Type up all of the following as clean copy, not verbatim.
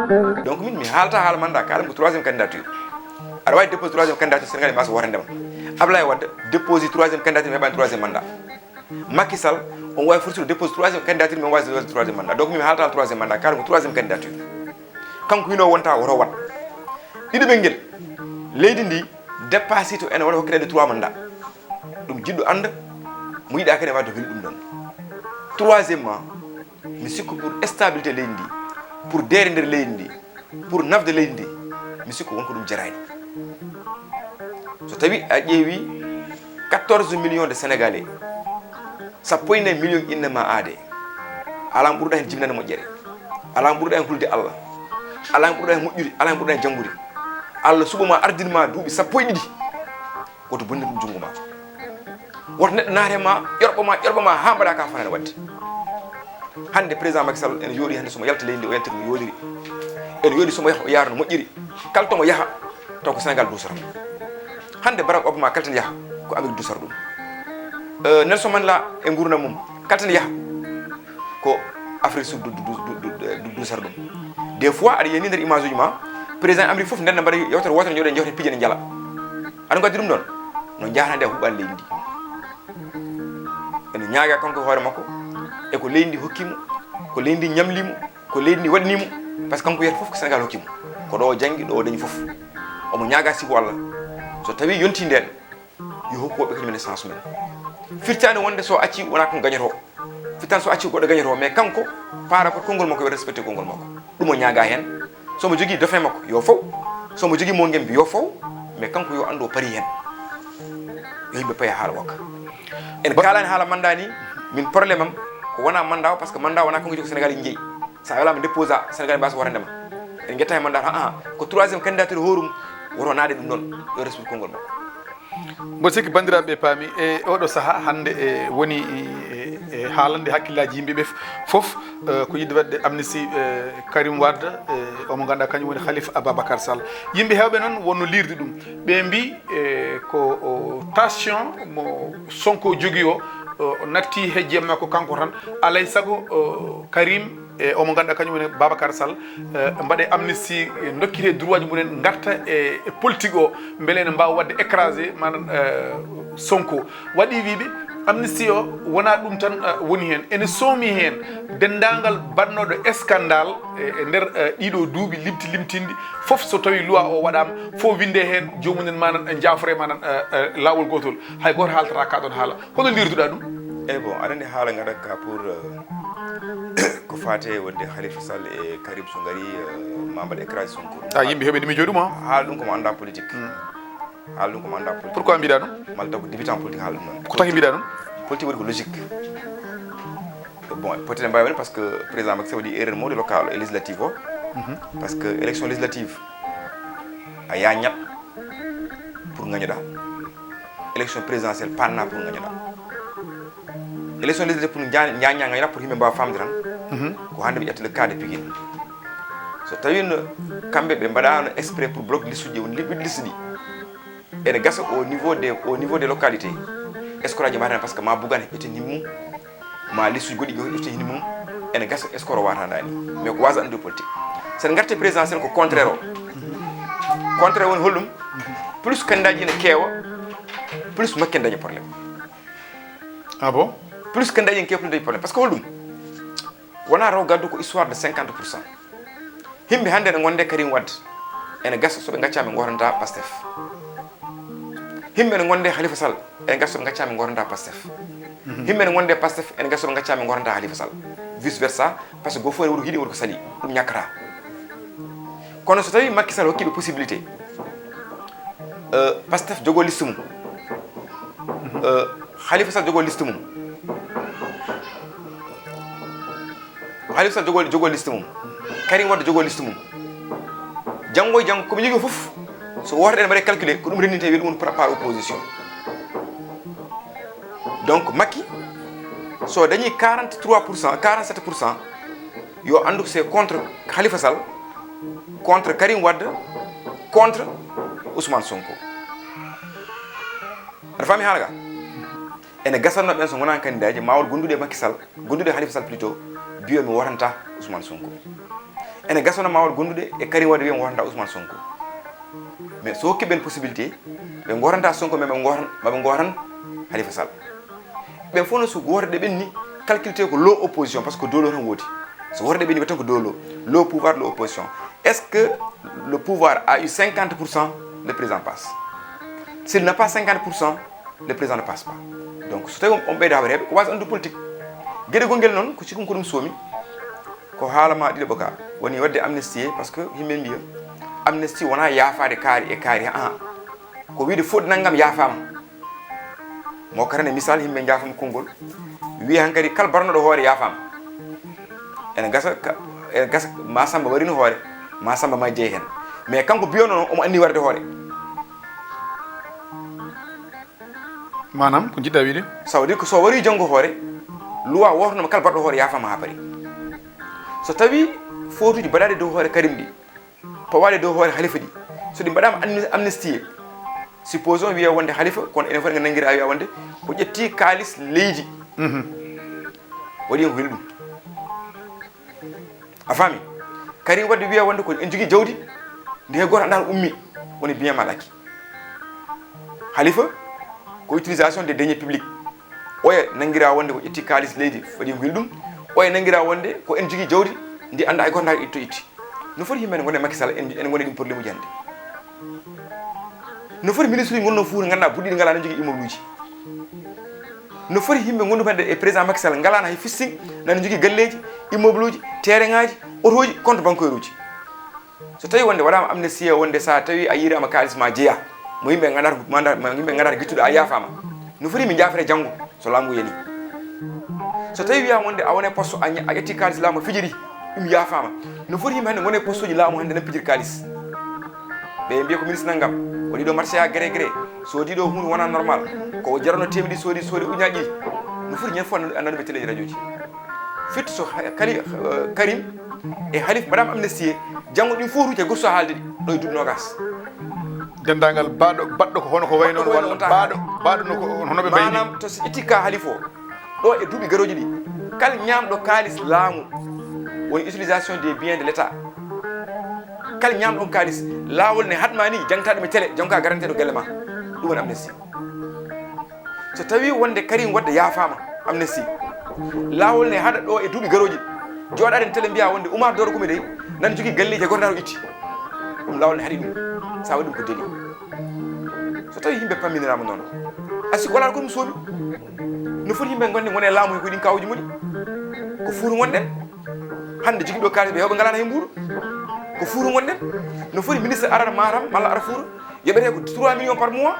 donc min mi haalta haala mandat ka ko troisième candidature aɗa wawi déposé troisième candidature sénégal mbasa worandema Ablaye Wade déposé troisième candidature mais heɓani troisième mandat Macky Sall on wawi fortude déposé troisième candidature mais wawi troisième mandat donc min haalta troisième mandat kala ko troisième candidature kanko wino wonta woto wat ɗiɗo ɓenguel leydi ndi dépassé to ene waɗa hokkirede 3 mandat ɗum jiɗɗo anda mo yiɗa kadi wadde holi ɗum ɗon troisièmement mi sikku pour stabilité leydi ndi pour deere nder leydi ndi pour nafde leydi ndi mi sikku wonko ɗum jarani so tawi a ƴeewi 14 millions de sénégalais sappo e 4 millions innama aade ala mo ɓurɗa hen jibinande moƴƴere ala mo ɓurɗa hen hulde Allah ala mo ɓurɗa hen moƴƴude ala mo ɓurɗa hen janggude Allah suɓama ardinma duuɓi sappo e 2 woto bondir ɗum junngo ma woto neɗɗo naatema ƴorɓama ha mbaɗa ka fanane wadde hande président Macky Sall ene yooɗi hande somo yalta leydi ndi o yaltiri no yoɗiri ene yooɗi somo yaha o yaara no moƴƴiri kala tomo yaha taw ko Sénégal dusata hande Barack Obama kala tan yaha ko Amérique dusata ɗum Nelson Mandela e gurdam mum kala tan yaha ko Afrique sud dusata ɗum des fois aɗa yiyani nder image uji ma président Amérique foof ndenda mbaɗa yewtere wotere jooɗen jewte pijene jala aɗa gaddi ɗum ɗon no jahata nde huɓɓani leydi ndi ene ñaaga kanko hoore makko e ko leydi ndi hokkimo ko leydi ndi ñamlimo ko leydi ndi waɗanimo par ce que kanko wiyata foof ko Sénégal hokkimo ko ɗo o janggi ɗo o dañi foof omo ñaaga sibo Allah so tawi yonti nden yo hokku woɓɓe kañumen chance men firtani wonde so acci wona ko gañoto firtani so acci goɗɗo gañoto mais kanko par rapport konngol makko yo respecté konngol makko ɗum o ñaaga hen somo jogui dauphin makko yo faw somo jogui mo gembi yo faw mais kanko yo andu o pari hen yo yimɓe paya haala wakka en kalani haala mandat ni min probléme am ko wona mandat o par ce que mandat wona kanko jogi Sénégal yi jeeyi sa welama déposa Sénégal mbasa worandema en guetta e mandat ko troisième candidature horum woto naade ɗum ɗon yo respecté konngol makko mbo sikki bandiraɓe paami e oɗo saaha hande woni haalande hakkillaji yimɓeɓe foof ko yidde wadde amnistie Karim Wade omo ganduɗa kañum woni Khalifa Ababacar Sall yimɓe hewɓe noon wonno lirde ɗum ɓe mbi ko tension mo Sonko jogui o natti hejjiyam makko kanko tan alay saago Karim omo ganduɗa kañum woni Babacar Sall mbaɗe amnistie dokkite droit ji mumen garta e politique o beele ne mbawa wadde écrasé manan Sonko waɗi wiɓe amnistie o wona ɗum tan woni hen ene soomi hen dendagal bannoɗo scandale e nder ɗiɗo duuɓi limtindi foof so tawi loi o waɗama fo winde hen jomumen manan jafore manan lawol gotol hay goto haaltata kaɗon haala hono lirduɗa ɗum eyyi bon aɗa andi haala gaɗat ka pour ko fate wonde Khalifa Sall e Karim so gari mambaɗe écrasé Sonko yimɓe heeɓe ndemi jooɗi mo haala ɗum komo anda politique haala ɗum komo anda politique pourquoi mbiɗa ɗum malla taw ko débutant politique haala ɗum noon ko taki mbiɗa ɗum politique waɗi ko logique bon peut être mbawi woni par ce que président Macky Sall waɗi erreur mawde local e législative o par ce que élection législative a yañat pour gañoɗa élection présidentielle panna pour gañoɗa élection législative pour ñaña gañoɗa pour yimɓe mbawa famde tan ko hande ɓe ƴetta le cas de Pikine so tawi no kamɓe ɓe mbaɗano exprès pour bloc liste uji woni liɓɓiɗe liste ɗi ene gasa au niveau des localités escroc aji mbaɗa par ce que ma Bougane heɓɓeteni mum ma liste uji goɗɗi heɓɓeteni mum ene gasa escroc watandani mais ko wasa andude politique sen garte présidentiel ko contraire o contraire woni hollum plus candidat ji ne keewa plus makke daña probléme ah bon plus candidat ji ne keewa plus daña probléme par ce que hollum wona raw gaddu ko histoire de 50%. Himɓe hande ne gonde Karim Wade ene gasa soɓe gaccama goranta Pastef himɓe ne gonde Khalifa Sall ene gasa soɓe gaccama goranta Pastef himɓe ne gonde Pastef ene gasa soɓe gaccama goranta Khalifa Sall vice versa par ce que go fo ene woto hiiɗi woto ko sali ɗum ñakkata kono so tawi Macky Sall hokkiɓe possibilité Pastef jogo liste mum Khalifa Sall jogo liste mum Khalifa Sall jogo liste mum Karim Wade jogo liste mum janggo e janggo koɓe jogui foof so woto ɗen mbaɗe calculé ko ɗum rendinte wiya ɗum par opposition donc Macky so dañi 43%, 47% yo andu ko c'est contre Khalifa Sall contre Karim Wade contre Ousmane Sonko aɗa faami haala ga ene gasatno ɓen so gonani candidat ji ma won gondude Macky Sall gondude Khalifa Sall plutôt biyo mi woranta Ousmane Sonko ene gasona mawol gondude e Karim Wade wi goranta Ousmane Sonko mais so hokki ben possibilité be goranta Sonko mais be goran Khalifa Sall be fono su gorde benni calculé ko low opposition parce que dolo tan woti so gorde benni tan ko dolo low pouvoir low opposition est-ce que le pouvoir a eu 50%, le président passe. S'il n'a pas 50%, le président ne passe pas. Donc so tawi on ɓeyda haɓere ko wasa andu politique gueɗe gongel noon ko cikkumi ko ɗum soomi ko haalama ɗiɗo boka woni wadde amnistie parce que yimɓe mbiya amnistie wona yaafade kaari e kaari ko wiide foɗ naggam yaafama mo karane misal yimɓe jaafama konngol wiya han kadi kala barnoɗo hoore yaafama ene gasa ma samba warino hoore ma samba ma jeeyi hen mais kanko biyono noon omo anni warde hoore manam ko jiɗɗa wiide ça veut dire que so wari janggo hoore loi wotonoma kala barɗo hoore yaafama ha paari so tawi fotuji mbaɗaɗe dow hoore Karim ɗi pawaɗe dow hoore Khalifa ɗi so ɗi mbaɗama amnistie supposons wiya wonde Khalifa kono enen foti nga nanguira wiya wonde ko ƴetti kalis leydi waɗi hen ko heli ɗum a faami Karim Wade wiya wonde ko en jogui jawdi nde goto andata ummi woni bien mal acquis Khalifa ko utilisation des deniers publics oya nanguira wonde ko ƴetti kalis leydi waɗi hen ko heli ɗum oya nanguira wonde ko en jogui jawdi ndi anda hay goto nda itto itti no foti yimɓe gonde Macky Sall en goni ɗum probléme uji hande no foti ministre uji gonno Fouta ganduɗa budɗiɗi ngalano jogui immeuble uji no foti yimɓe gondu hande e président Macky Sall ngalano hay fisting nano jogui galleji immeuble uji terrain ngaji auto ji compte bancaire uji so tawi wonde waɗama amnistie wonde sa tawi a yirama kalis ma jeeya mo yimɓe gandata guittuɗo a yaafama no foti mi jaafere janggo so laamu yani so tawi wiyama wonde a wone poste a ƴetti kalis laamu fijiri ɗum yaafama no foti yimɓe hande wone poste uji laamu hande nan pijiri kalis ɓe mbiya ko ministre naggam waɗi ɗo marché a gré gré soodi ɗo hunde wona normal ko jarano temedi soodi uñaji ɗiɗi no foti ñen fof andanɓe téléji radio ji firti so Karim e Khalifa mbaɗama amnistie janggo ɗin fof ruuti e gorso haalde ɗi ɗo e duuɓi nogas dendagal baɗɗo ko hono ko way noon walla baɗo no ko honoɓe mbayni manam to so itti ka Khalifa o ɗo e duuɓi garoji ɗi kala ñamɗo kalis laamu woni utilisation des biens de l' état kala ñamɗon kalis laawol ne hatma ni jangtaɗo télé jonka garanteɗo gelle ma ɗum woni amnistie so tawi wonde Karim Wade yaafama amnistie laawol ne haɗa ɗo e duuɓi garoji joɗaɗen télé mbiya wonde Oumar Doro Koumé dey nan jogui galleji e gordaɗo itti ɗum laawol ne haɗi ɗum sa waɗi ɗum ko délit so tawi yimɓe pamminirama noon asi wala ko ɗum soomi no foti yimɓe gonne wone laamu he ko ɗin kawuji muɗi ko Fouta gonɗen hande jogui ɗo kalis ɓe hewɓe ngalana hen mbuuɗo ko Fouta gonɗen no foti ministre arata Matam malla ara Fouta yoɓete ko 3 millions par mois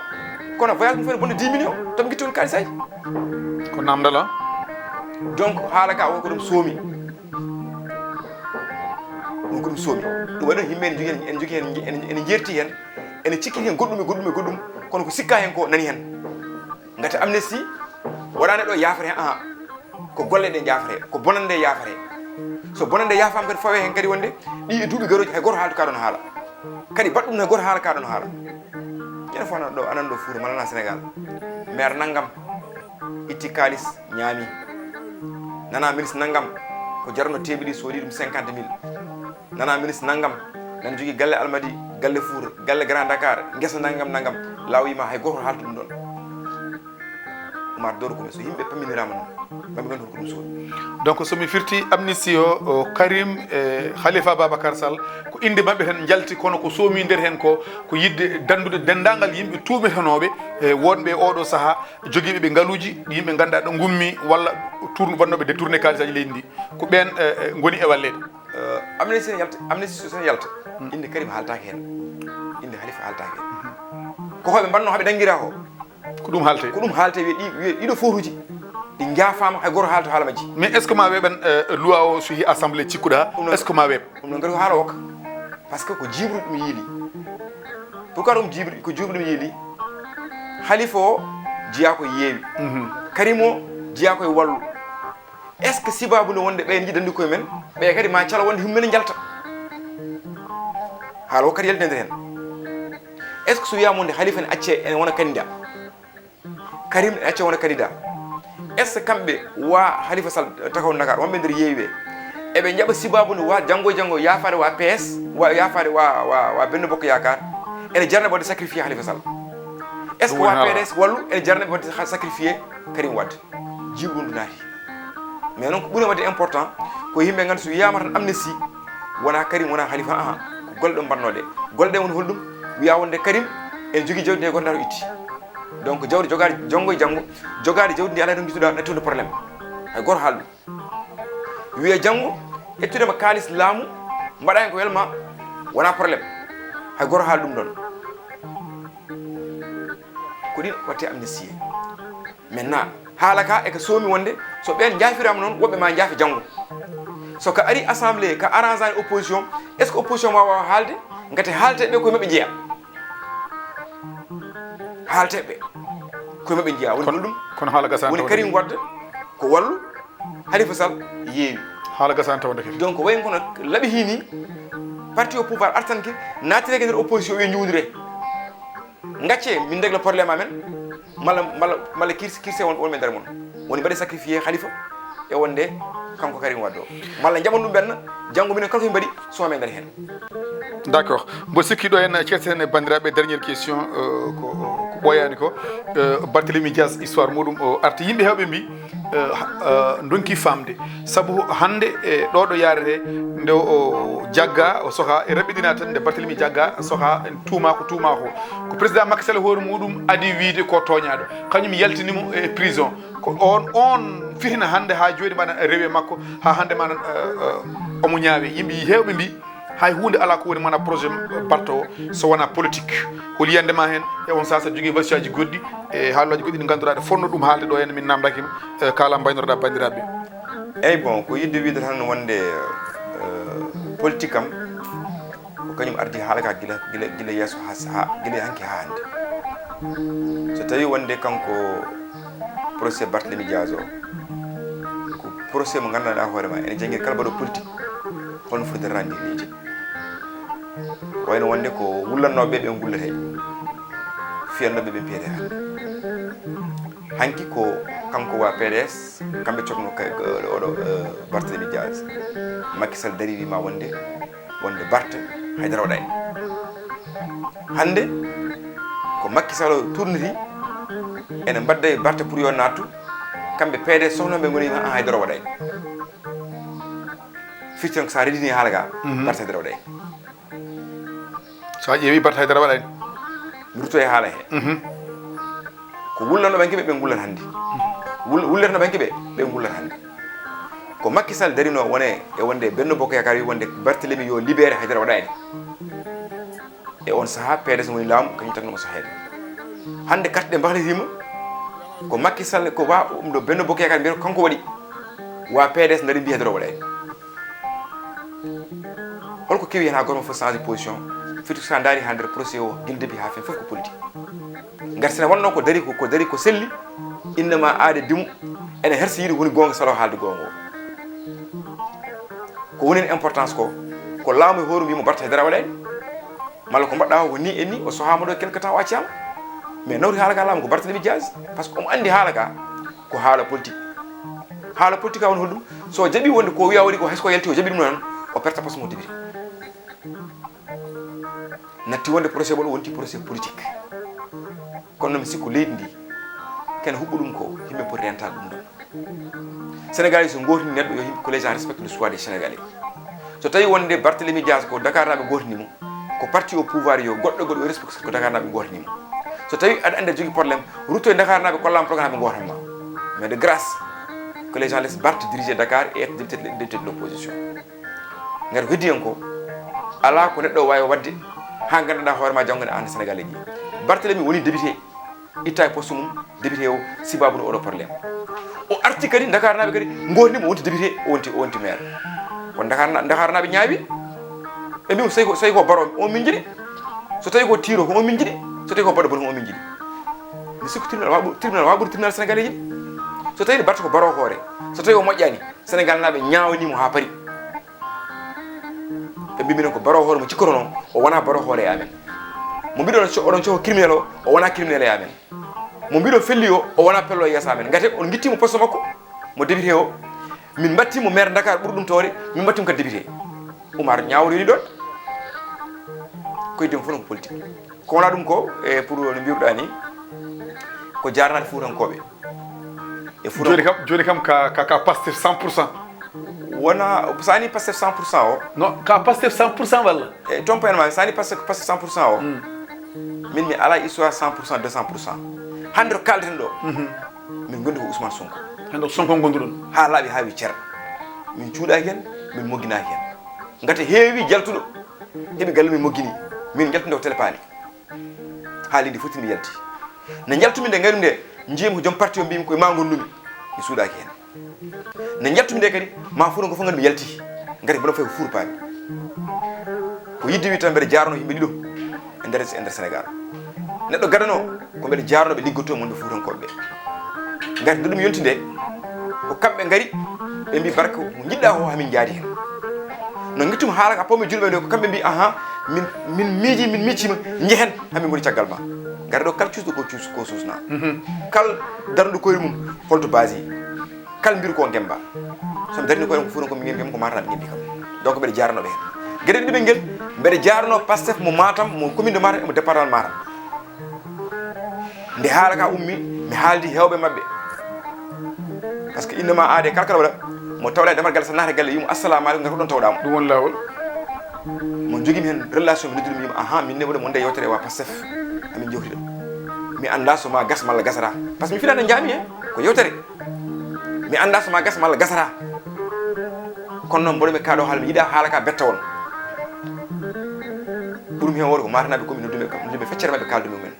kono voyage mum fene bonde 10 millions tomi guitti on kalisaji ko namdal o donc haala ka wonko ɗum soomi ɗum ko ɗum soomi ɗum waɗi yimɓe ene jogui ene jerti hen ene cikki hen goɗɗum kono ko sikka hen ko nani hen gati amnistie waɗani ɗo yaafere hen ko golle ɗe jaafere ko bonande yaafere so bonande yaafama kadi fawe hen kadi wonde ɗi e duuɓi garoji hay goto haaldu kaɗon haala kadi baɗɗum hay goto haala kaɗon haala ƴen fof ɗo anan ɗo Fouta malana Sénégal maire naggam itti kalis ñaami nana ministre naggam ko jarno teɓiɗi soodi ɗum 50 000 nana ministre naggam nan jogui galle Almadi galle Fouta galle Grand Dakar guesa naggam lawima hay goto haaltu ɗum ɗon Oumar Doro Koumé so yimɓe pamminirama noon mami gandu ko ɗum soodi donc somi firti amnistie o Karim e Khalifa Babacar Sall ko inde mabɓe tan jalti kono ko soomi nder hen ko yidde dandude dendagal yimɓe tuumetanoɓe e wonɓe oɗo saaha joguiɓe ɓe ngaaluji yimɓe ganduɗa ɗo gummi walla wannoɓe détourné kalisaji leydi ndi ko ɓen goni e wallede amnistie so yalta inde Karim haaltake hen inde Khalifa haaltake hen ko hoɓe mbanno haɓe danguira ko ɗum haalte wiye ɗiɗo fotuji ɗi jaafama hay goto haalto haala majji mais est ce que ma weeɓan loi o so yi assemblée cikkuɗa est ce que ma weeɓ ɗum noon kadi ko haala wokka par ce que ko jibru ɗum yiili pourquoi ɗum ko jibru ɗum yiili Khalifa o jiya ko yeewi Karim o jiya koye wallu est ce que sibabude wonde ɓen jiɗandi koye men ɓe kadi ma cala wonde himmene jalta haala o kadi yaltide nder hen est ce que so wiyama wonde Khalifa ne acce ene wona candidat Karim acca wona candidat est ce que kamɓe wa Khalifa Sall takaw Dakar wonɓe nder yeewi ɓe eɓe jaɓa sibabude wa janggo yafare wa PS wa yafare wa Benno Bokk Yaakaar ene jarna wadde sacrifié Khalifa Sall est ce que wa PDS wallu ene jarna wadde sacrifié Karim Wade jiiɓu ɗum naati mais noon ko ɓuuri wadde important ko yimɓe ganda so wiyama tan amnesty wona Karim wona Khalifa ko golle ɗo mbannoɗe golle ɗe woni holɗum wiya wonde Karim ene jogui jawdi nde gonɗa to itti donc jawdi jogade janggo e janggo jogade jawdi ndi ala ɗum jituɗa nettude probléme hay goto haal ɗum wiya janggo ettudema kalis laamu mbaɗa ko welma wona probléme hay goto haal ɗum ɗon ko ɗin watte amnesty maintenant haala ka eko soomi wonde so ɓen jaafirama noon woɓɓe ma jaafi janggo so ka ari assemblée ka arrangani opposition est ce que opposition ma wawa haalde gati haalteɓe koye maɓe jeeya haalteɓe koye maɓe jeeya woni ɗum kono haala gasani woni Karim Wade ko wallu Khalifa Sall yeewi haala gasani tawde kadi donc wayi kono laaɓi hini parti au pouvoir artanke natireke nder opposition wiye juudire gacce min régla probléme amen malla kirse wonɓe nder mon woni mbaɗi sacrifié Khalifa e wonde kanko Karim Wade o malla jaɓan ɗum ɓenna janggo minen kala koye mbaɗi soome nder hen d' accord mbo sikki ɗo hen ceerten e bandiraɓe dernière question ko ɓoyani ko Barthélémy Dias histoire muɗum o arti yimɓe hewɓe mbi donki famde saabu hande e ɗo yarete nde o jagga o soha e raɓɓiɗina tan nde Barthélémy jagga soha en tuuma ko ko président Macky Sall hoore muɗum adi wiide ko toñaɗo kañum yaltinimo e prison ko on fitina hande ha joni maɗa rewe makko ha hande maɗa omo ñaawe yimɓe hewɓe mbi hay hunde ala ko woni mana projet Barta o so wona politique holi yandema hen e on sasa jogui wasiyaji goɗɗi e haalullaji goɗɗi ɗi ganduɗa ɗe fonno ɗum haalde ɗo hen min namdakima kala mbaynorɗa bandiraɓe eyyi bon ko yidde wiide tan wonde politique kam ko kañum ardi haala ka gila yesso gila hanki ha hande so tawi wonde kanko procès Barthélémy Dias o ko procès mo ganduɗa hoorema ene janguiri kala mbaɗo politique holno foti randi leydi wayno wonde ko wullannoɓe ɓe gullete fiyannoɓe ɓe piyete hande hanki ko kanko wa PDS kamɓe cokno oɗo Barthélémy Dias Macky Sall dari wima wonde Barta haydara waɗani hande ko Macky Sall o tourniti ene mbadda e Barta pour yo nattu kamɓe PDS sohnoɓe goni wima haydara waɗani firti sa redini haala ga Barta haydara waɗani so a ƴeewi Barta haydara waɗani mi ruto e haala he ko wullanno ɓen keɓe ɓe gullat hannde wullerno ɓen keɓe ɓe gullat hannde ko Macky Sall darino wone e wonde Benno Bokk Yaakaar wi wonde Barthélémy yo libéré haydara waɗani e on saaha PDS woni laamu kañum tagnomo saheede hannde carte ɗe mbahlatima ko Macky Sall ko wa ɗum ɗo Benno Bokk Yaakaar mbiyata kanko waɗi wa PDS dari mbi haydara waɗani holko kewi hen ha goto fof changer position firti sa daari ha nder procès o guil debi ha fen fof ko politique ngar sene wonno ko dari ko selli innama aade dimu ene hersi yiide woni gonga salo haalde gonga ko woni importance ko laamu e hoore mbimo Barta haydara waɗani malla ko mbaɗɗa ko ni e ni o sohama ɗo quelque temps o accama mais nawri haala ka laamu ko Barthélémy Dias par ce que omo andi haala ka ko haala politique ka woni hoɗum so jaaɓi wonde ko wiya waɗi ko hayso ko yalti o jaaɓi ɗum noon o perta poste mo debiri natti wonde procès ɓoɗo wonti procès politique kono noon mi sikku leydi ndi kene huɓɓu ɗum ko yimɓe poti rentade ɗum ɗon sénégalais so gotini neɗɗo yo yimɓe ko les gens respectent le choix des sénégalais so tawi wonde Barthélémy Dias ko Dakar naɓe gotinimo ko parti au pouvoir yo goɗɗo yo respecte ko Dakar naɓe gotinimo so tawi aɗa andi aɗa jogui probléme rutto e Dakar naɓe kollama programme ɓe gotanma mais de grâce que les gens laissent Barth diriger Dakar et être député de l'opposition ngar heddi en ko ala ko neɗɗo wawi wadde ha ganduɗa hoorema janggo ande sénégalais ji Barthélémy woni député itta e poste mum député o sibabude oɗo probléme o arti kadi Dakar naɓe kadi gotnimo wonti député o wonti maire won Dakar naɓe ñaawi ɓe mbimo so tawi ko baro on min jiiɗi so tawi ko tiro ko on min jiiɗi so tawi ko baɗo boɗo ko on min jiiɗi mi sikku tribunal waɓude tribunal sénégalais ji so tawi Barta ko baro hoore so tawi o moƴƴani sénégal naɓe ñawanimo ha paari ɓe mbiminen ko baro hoore mo cikkoto noon o wona baro hoore e amen mo mbiɗon oɗon coho criminel o wona criminel e amen mo mbiɗon felli o wona pello e yeeso amen gati on guittimo poste makko mo député o min battimo maire Dakar ɓurɗum tawde min battimo kadi député Oumar ñawol yoni ɗon koye dem fof ko politique ko wona ɗum ko e pour no mbiruɗa ni ko jarnade fuutankoɓe e joni kam ka Pastef 100%. wona sani Pastef 100% o non ka Pastef 100% walla e toon payanma sani Pastef 100% o min mi ala histoire 100% 200% hande to kalden ɗo min gondi ko Ousmane Sonko hande Sonko gonduɗon ha laaɓi ha wi cer min cuuɗaki hen min mogginaki hen gati heewi jaltuɗo heɓe galle min moggini min jaltude ko télépani haalidi foti mi yalti ne jaltumi nde ngari nde jiyimi ko joom parti o mbimi koye ma gondumi mi suuɗaki hen ne jaltumi nde kadi ma fuuɗon ko fof gandi mi yalti gati mboɗon fayi ko fuurpami ko yidde wi tan mbeɗa jarno yimɓe ɗiɗo e nder Sénégal neɗɗo gadano ko mbeɗa jarnoɓe liggoto mon ɓe fuutankoɓe ɓe gati nde ɗum yonti nde ko kamɓe gari ɓe mbi Barka ko jiɗɗa ko hamin jaadi hen no guittumi haalaka pawmi julɓe nde ko kamɓe mbi ahan min miiji min miccima jehen hamin goni caggal ma gari ɗo kala cuusɗo ko suusna kal darnuɗo koyre mum holto base kala mbiru ko gemba somi darni koyre ko fuuran komi gemi ko Matam ɓe gembi kam donc mbeɗa jarnoɓe hen gueɗe ɗiɗi ɓe guel mbeɗa jarno Pastef mo Matam mo commune de Matam emo département Matam nde haalaka ummi mi haaldi hewɓe mabɓe par ce que innama aade kala kala waɗa mo tawɗa e damar galle sa naata galle yimo assalamu aleykum ngar ko ɗon tawɗamo ɗum woni lawol mo joguimi hen relation mi noddirmi yimo ahan min ne waɗa mo nde yewtere wa Pastef amin jewtida mi anda soma gas malla gasata par ce que mi finata jaami he ko yewtere mi anda soma gas malla gasata kono noon mboɗo mi kaɗo haala mi yiiɗa haala ka betta won ɓuurmi hen woto ko matanaɓe komi nodduɓe feccere mabɓe kaldumi mumen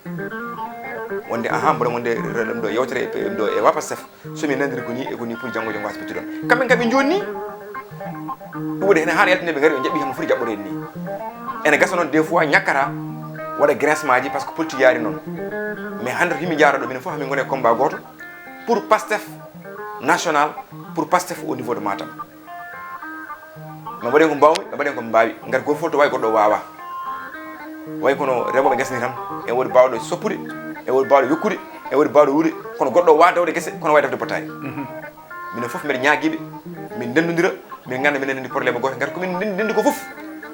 wonde ahan mboɗo wonde ɗum ɗo yewtere ɗum ɗo e wa Pastef somi nandiri ko ni e ko ni pour janggo jom wasa pettuɗon kamɓe kam ɓe jonni ɗum waɗi hen haana yaltinde ɓe gari ɓe jaɓɓi hen no foti jaɓɓore en ni ene gasa noon des fois ñakkata waɗa grincement ji par ce que politique yaari noon mais hande to yimɓe jara ɗo minen fof hamin gone combat goto pour Pastef national pour Pastef au niveau de Matam ma mbaɗen ko mbawmi ma mbaɗen ko mbawi gati goto fof to wawi goɗɗo wawa way kono remoɓe gasni tan e woodi bawɗo soppude e woodi bawɗo yokkude e woodi bawɗo wuude kono goɗɗo wa dawde guese kono wawi dafde pottani minen foof mbeɗa ñaaguiɓe min ndendodira min ganda minen ndendi probléme goto gati komin ndendi ko foof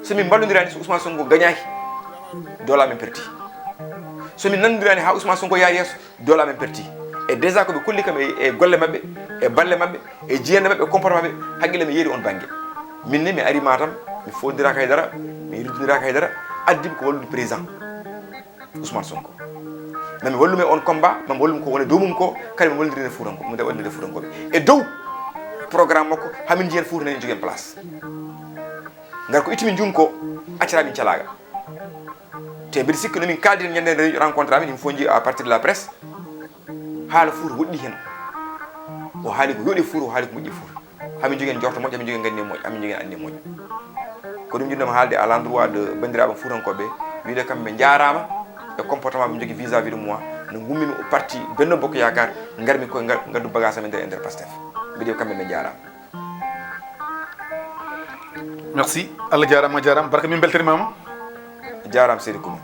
somin ballodirani so Ousmane Sonko gagnaki dola men perti somin nandirani ha Ousmane Sonko yaa yesso dola men perti e déjà koɓe kolli kam e golle mabɓe e balle mabɓe e jiyande mabɓe e comportement mabɓe haqqille mi yeeri on banggue minne mi ari Matam mi fodiraka haydara mi riddiraka haydara addimi ko wallude président Ousmane Sonko mami wallume on combat mami wallumi ko woni dow mum ko kadi mi wallidiri fuutanko mi wallidire fuutankoɓe e dow programme makko hamin jiyen Fouta nani joguen place ngar ko ittimi jum ko acciramin calaga te mbiɗa sikki nomin kaldi ñande rencontre amin yimɓe fof jii à partir de la presse haala Fouta woɗɗi hen o haali ko yooɗi Fouta o haali ko moƴƴi Fouta hamin joguen jorto moƴƴo hamin joguen gandi moƴƴo hamin joguen andi moƴƴo ko ɗum jiɗɗoma haalde à l'endroit de bandiraɓe fuutankoɓe wiide kamɓe jarama e comportement ɓe jogui vis-à-vis de moi no gummimi o parti Benno Bokk Yakar garmi koye gaddu bagage amen nder Pastef mbiɗe kamɓe ɓe jarama merci Allah jarama Barka min beltanimama jarama seydi Koumi